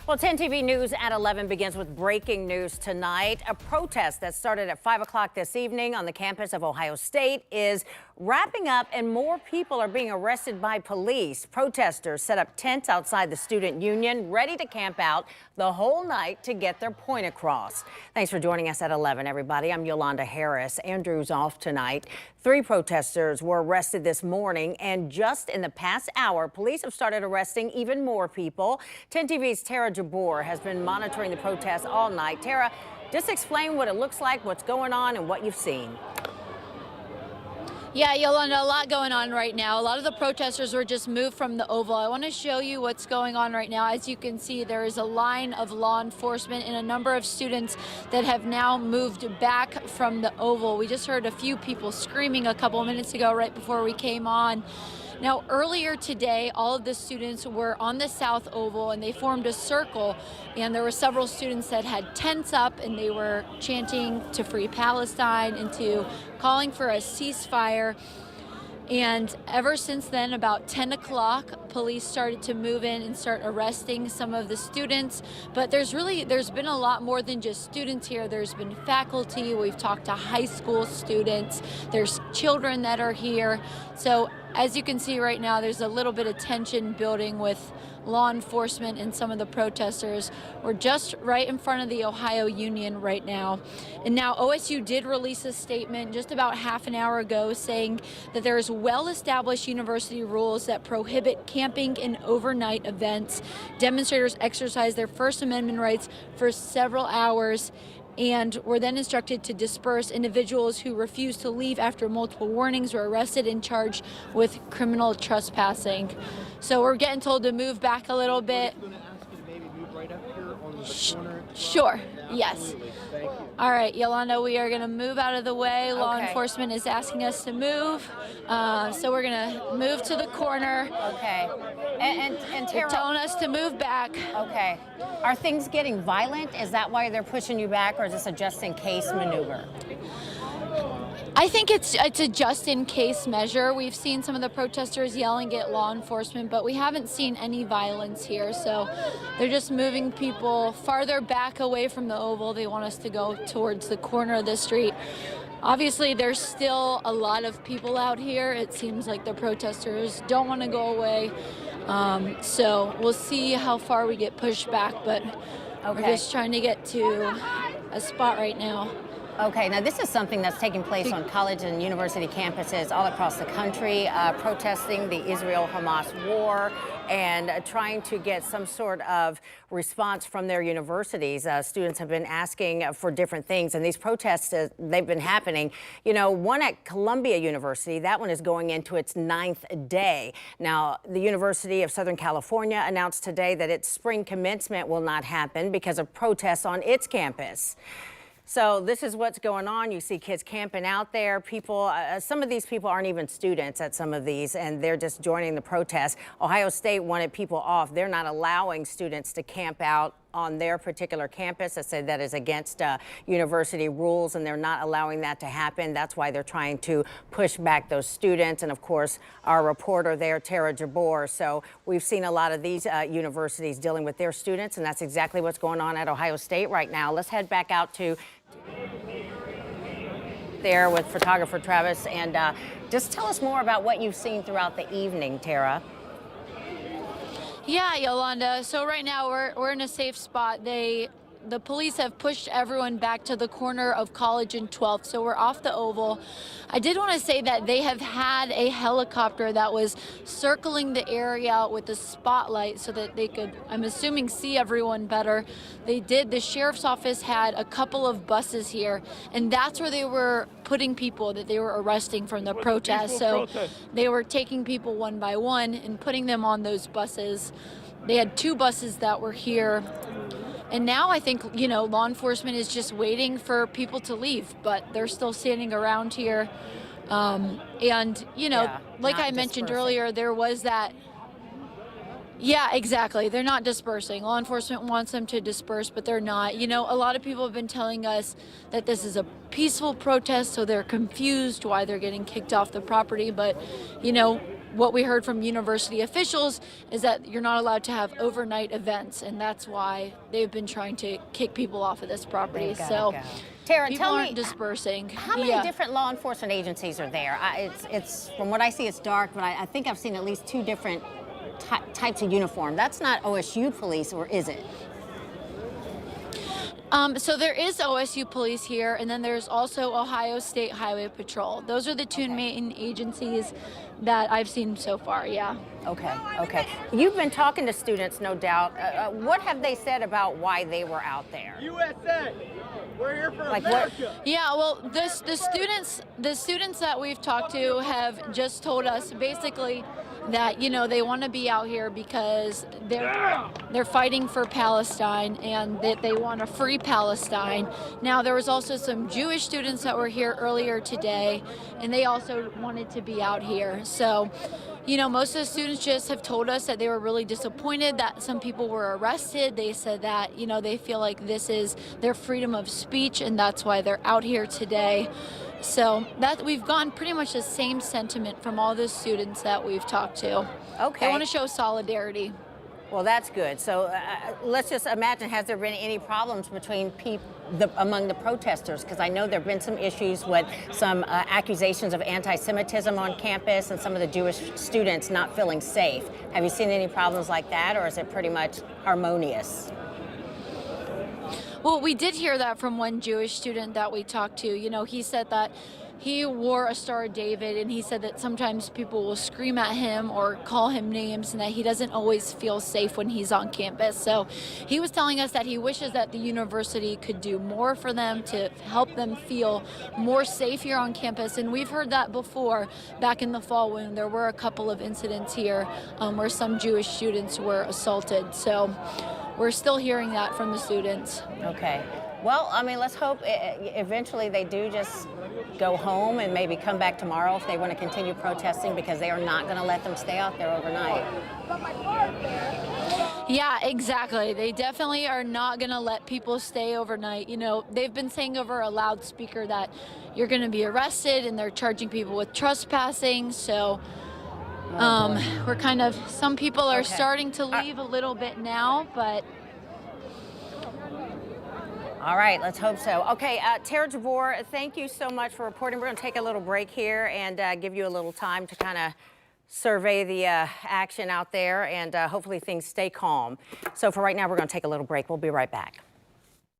Well, 10 TV News at 11 begins with breaking news tonight. A protest that started at 5 o'clock this evening on the campus of Ohio State is wrapping up, and more people are being arrested by police. Protesters set up tents outside the student union, ready to camp out the whole night to get their point across. Thanks for joining us at 11, everybody. I'm Yolanda Harris. Andrew's off tonight. 3 protesters were arrested this morning, and just in the past hour, police have started arresting even more people. 10 TV's Tara Jabbour has been monitoring the protests all night. Tara, just explain what it looks like, what's going on, and what you've seen. Yeah, Yolanda, a lot going on right now. A lot of the protesters were just moved from the Oval. I want to show you what's going on right now. As you can see, there is a line of law enforcement and a number of students that have now moved back from the Oval. We just heard a few people screaming a couple of minutes ago right before we came on. Now, earlier today, all of the students were on the South Oval and they formed a circle, and there were several students that had tents up and they were chanting to free Palestine and to calling for a ceasefire. And ever since then, about 10 o'clock, police started to move in and start arresting some of the students. But there's been a lot more than just students here. There's been faculty. We've talked to high school students. There's children that are here. So as you can see right now, there's a little bit of tension building with law enforcement and some of the protesters. We're just right in front of the Ohio Union right now. And now OSU did release a statement just about half an hour ago saying that there's well-established university rules that prohibit camping and overnight events. Demonstrators exercise their First Amendment rights for several hours and were then instructed to disperse. Individuals who refused to leave after multiple warnings were arrested and charged with criminal trespassing. So we're getting told to move back a little bit. Sure, yes. All right, Yolanda, we are going to move out of the way. Law enforcement is asking us to move. So we're going to move to the corner. Okay. And Tara, they're telling us to move back. Okay. Are things getting violent? Is that why they're pushing you back, or is this a just-in-case maneuver? I think it's a just-in-case measure. We've seen some of the protesters yelling at law enforcement, but we haven't seen any violence here. So they're just moving people farther back away from the Oval. They want us to go towards the corner of the street. Obviously, there's still a lot of people out here. It seems like the protesters don't want to go away. So we'll see how far we get pushed back, but we're just trying to get to a spot right now. Okay, now this is something that's taking place on college and university campuses all across the country, protesting the Israel-Hamas war and trying to get some sort of response from their universities. Students have been asking for different things, and these protests, they've been happening. You know, one at Columbia University, that one is going into its 9th day. Now, the University of Southern California announced today that its spring commencement will not happen because of protests on its campus. So this is what's going on. You see kids camping out there. People, some of these people aren't even students at some of these, and they're just joining the protest. Ohio State wanted people off. They're not allowing students to camp out on their particular campus. They said that is against university rules, and they're not allowing that to happen. That's why they're trying to push back those students. And of course, our reporter there, Tara Jabbour. So we've seen a lot of these universities dealing with their students, and that's exactly what's going on at Ohio State right now. Let's head back out to there with photographer Travis, and just tell us more about what you've seen throughout the evening, Tara. Yeah, Yolanda. So right now we're in a safe spot. The police have pushed everyone back to the corner of College and 12th, so we're off the Oval. I did want to say that they have had a helicopter that was circling the area with a spotlight so that they could, I'm assuming, see everyone better. They did. The sheriff's office had a couple of buses here, and that's where they were putting people that they were arresting from the protest. So they were taking people one by one and putting them on those buses. They had 2 buses that were here. And now I think, you know, law enforcement is just waiting for people to leave, but they're still standing around here. And, you know, like I mentioned earlier, there was that. Yeah, exactly. They're not dispersing. Law enforcement wants them to disperse, but they're not. You know, a lot of people have been telling us that this is a peaceful protest, so they're confused why they're getting kicked off the property. But, you know, what we heard from university officials is that you're not allowed to have overnight events, and that's why they've been trying to kick people off of this property. So Tara, people tell aren't me, dispersing. how many different law enforcement agencies are there? It's from what I see, it's dark, but I think I've seen at least 2 different types of uniform. That's not OSU police, or is it? So there is OSU police here, and then there's also Ohio State Highway Patrol. Those are the 2 main agencies that I've seen so far, yeah. Okay. You've been talking to students, no doubt. What have they said about why they were out there? USA, we're here for America. Yeah, well, the students that we've talked to have just told us basically that, you know, they want to be out here because they're fighting for Palestine and that they want a free Palestine. Now, there was also some Jewish students that were here earlier today, and they also wanted to be out here. So, you know, most of the students just have told us that they were really disappointed that some people were arrested. They said that, you know, they feel like this is their freedom of speech, and that's why they're out here today. So that we've gotten pretty much the same sentiment from all the students that we've talked to. Okay. They want to show solidarity. Well, that's good. So let's just imagine, has there been any problems between among the protesters? Because I know there have been some issues with some accusations of anti-Semitism on campus and some of the Jewish students not feeling safe. Have you seen any problems like that, or is it pretty much harmonious? Well, we did hear that from one Jewish student that we talked to. You know, he said that he wore a Star of David, and he said that sometimes people will scream at him or call him names, and that he doesn't always feel safe when he's on campus. So he was telling us that he wishes that the university could do more for them to help them feel more safe here on campus. And we've heard that before, back in the fall when there were a couple of incidents here where some Jewish students were assaulted. So we're still hearing that from the students. Okay. Well, I mean, let's hope eventually they do just go home and maybe come back tomorrow if they want to continue protesting, because they are not going to let them stay out there overnight. Yeah, exactly. They definitely are not going to let people stay overnight. You know, they've been saying over a loudspeaker that you're going to be arrested, and they're charging people with trespassing. So we're kind of, some people are starting to leave a little bit now, but. All right, let's hope so. Okay, Tara Jabbour, thank you so much for reporting. We're going to take a little break here and give you a little time to kind of survey the action out there, and hopefully things stay calm. So for right now, we're going to take a little break. We'll be right back.